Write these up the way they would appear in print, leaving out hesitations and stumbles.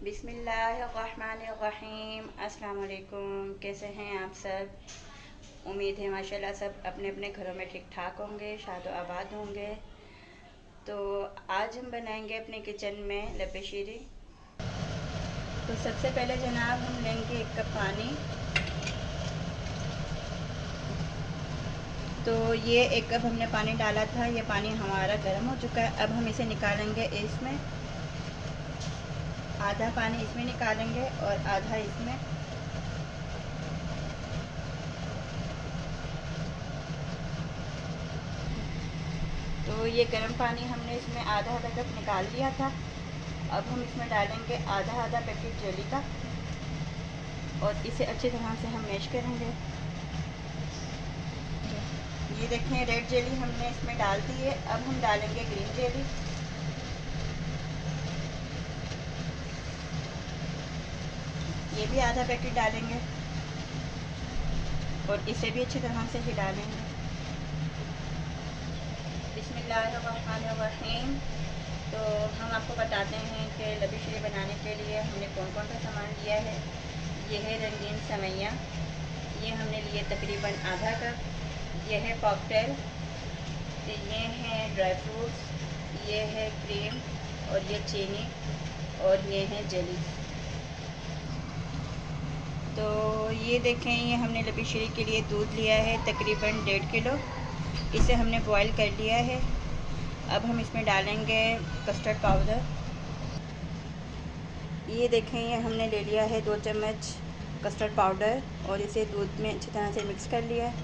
बिस्मिल्लाहिर्रहमानिर्रहीम। अस्सलाम वालेकुम। कैसे हैं आप सब? उम्मीद है माशाल्लाह सब अपने अपने घरों में ठीक ठाक होंगे, शादो आबाद होंगे। तो आज हम बनाएंगे अपने किचन में लपे शीरी। तो सबसे पहले जनाब हम लेंगे 1 कप पानी। तो ये 1 कप हमने पानी डाला था, ये पानी हमारा गर्म हो चुका है। अब हम इसे निकालेंगे, इसमें आधा पानी इसमें निकालेंगे और आधा इसमें। तो ये गर्म पानी हमने इसमें आधा कप निकाल दिया था। अब हम इसमें डालेंगे आधा पैकेट जेली का और इसे अच्छी तरह से हम मैश करेंगे। ये देखें, रेड जेली हमने इसमें डाल दी है। अब हम डालेंगे ग्रीन जेली। ये भी आधा पैकेट डालेंगे और इसे भी अच्छी तरह से ही डालेंगे। बिस्मिल्लाहिर्रहमानिर्रहीम। तो हम आपको बताते हैं कि लपे शीरी बनाने के लिए हमने कौन कौन सा सामान लिया है। ये है रंगीन सेवइयाँ, ये हमने लिए तकरीबन आधा कप। ये है कॉकटेल, ये है ड्राई फ्रूट्स, ये है क्रीम और ये चीनी और ये है जेली। तो ये देखें, ये हमने लपे शीरी के लिए दूध लिया है तकरीबन 1.5 किलो। इसे हमने बॉईल कर लिया है। अब हम इसमें डालेंगे कस्टर्ड पाउडर। ये देखें, ये हमने ले लिया है 2 चम्मच कस्टर्ड पाउडर और इसे दूध में अच्छी तरह से मिक्स कर लिया है।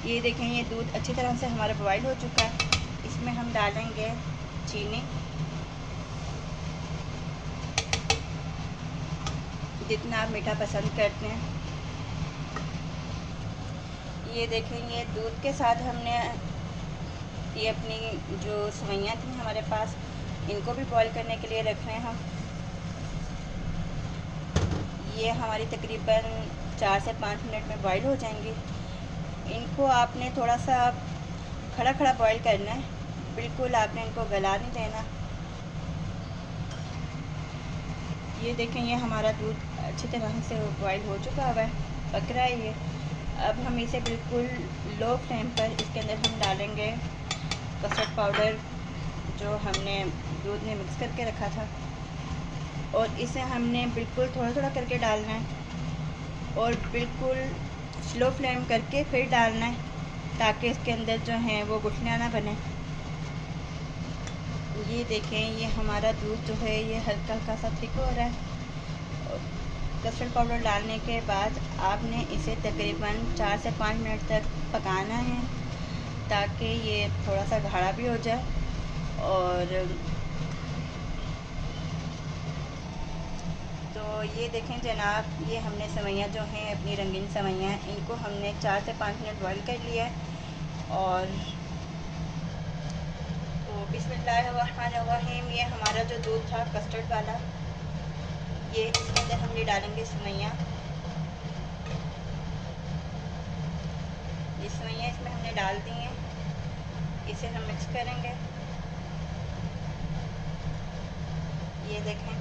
ये देखें, ये दूध अच्छी तरह से हमारा बॉईल हो चुका है। इसमें हम डालेंगे चीनी, जितना आप मीठा पसंद करते हैं। ये देखें, ये दूध के साथ हमने ये अपनी जो सेवइयाँ थी हमारे पास, इनको भी बॉईल करने के लिए रख रहे हैं हम। ये हमारी तकरीबन 4 से 5 मिनट में बॉईल हो जाएंगी। इनको आपने थोड़ा सा खड़ा खड़ा बॉईल करना है, बिल्कुल आपने इनको गला नहीं देना। ये देखें, ये हमारा दूध अच्छी तरह से बॉईल हो चुका हुआ है, पक रहा है ये। अब हम इसे बिल्कुल लो फ्लेम पर इसके अंदर हम डालेंगे कस्टर्ड पाउडर जो हमने दूध में मिक्स करके रखा था, और इसे हमने बिल्कुल थोड़ा थोड़ा करके डालना है और बिल्कुल स्लो फ्लेम करके फिर डालना है, ताकि इसके अंदर जो है वो गुठलियाँ ना बने। ये देखें, ये हमारा दूध जो है ये हल्का हल्का सा थिक हो रहा है। कस्टर्ड पाउडर डालने के बाद आपने इसे तकरीबन 4 से 5 मिनट तक पकाना है, ताकि ये थोड़ा सा गाढ़ा भी हो जाए। और तो ये देखें जनाब, ये हमने सेवइयाँ जो हैं अपनी रंगीन सेवइयाँ, इनको हमने 4 से 5 मिनट बॉईल कर लिया है। और तो बिस्मिल्लाहिर्रहमानिर्रहीम, ये हमारा जो दूध था कस्टर्ड वाला, ये इसके अंदर हम ये डालेंगे सेवइयाँ। ये सेवइयाँ इसमें हमने डाल दी हैं, इसे हम मिक्स करेंगे। ये देखें,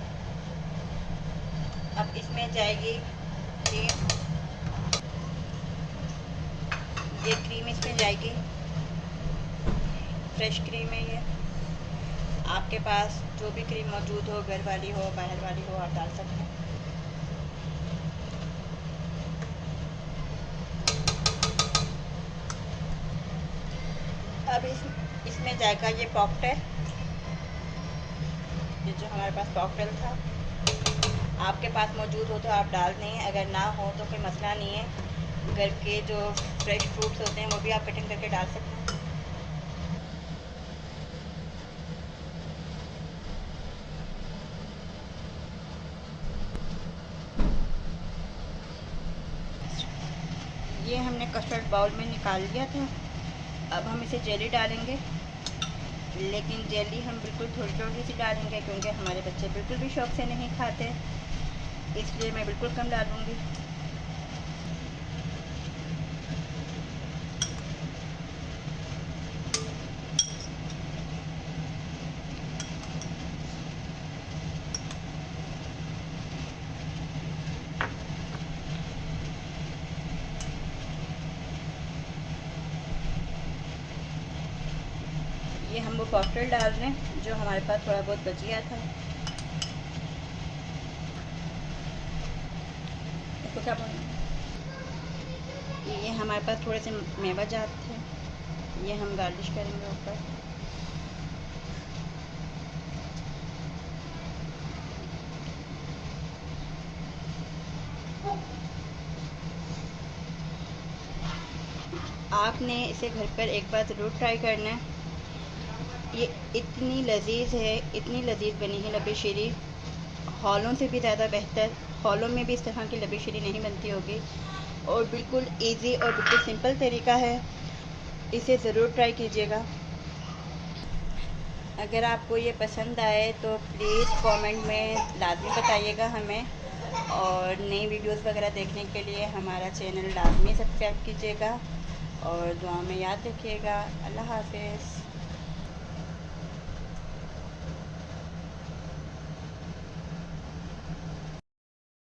अब इसमें जाएगी क्रीम। ये क्रीम इसमें जाएगी, फ्रेश क्रीम है ये। आपके पास जो भी क्रीम मौजूद हो, घर वाली हो बाहर वाली हो, आप डाल सकते हैं। अब इसमें जाएगा ये कॉकटेल, ये जो हमारे पास कॉकटेल था। आपके पास मौजूद हो तो आप डाल दें, अगर ना हो तो कोई मसला नहीं है। घर के जो फ्रेश फ्रूट्स होते हैं वो भी आप कटिंग करके डाल सकते हैं। ये हमने कस्टर्ड बाउल में निकाल लिया था। अब हम इसे जेली डालेंगे, लेकिन जेली हम बिल्कुल थोड़ी थोड़ी सी डालेंगे, क्योंकि हमारे बच्चे बिल्कुल भी शौक़ से नहीं खाते, इसलिए मैं बिल्कुल कम डालूँगी। ये हम वो कॉकटेल डाल रहे हैं जो हमारे पास थोड़ा बहुत बच गया था। इसको क्या बोलना, ये हमारे पास थोड़े से मेवा जात थे, ये हम गार्निश करेंगे ऊपर। आपने इसे घर पर एक बार ज़रूर ट्राई करना है। ये इतनी लजीज है, इतनी लजीज बनी है लबे शीरी, हॉलों से भी ज़्यादा बेहतर। हॉलों में भी इस तरह की लबे शीरी नहीं बनती होगी, और बिल्कुल इजी और बिल्कुल सिंपल तरीका है। इसे ज़रूर ट्राई कीजिएगा। अगर आपको ये पसंद आए तो प्लीज़ कमेंट में लाजमी बताइएगा हमें, और नई वीडियोस वगैरह देखने के लिए हमारा चैनल लाजमी सब्सक्राइब कीजिएगा, और दुआ में याद रखिएगा। अल्लाह हाफ़िज़।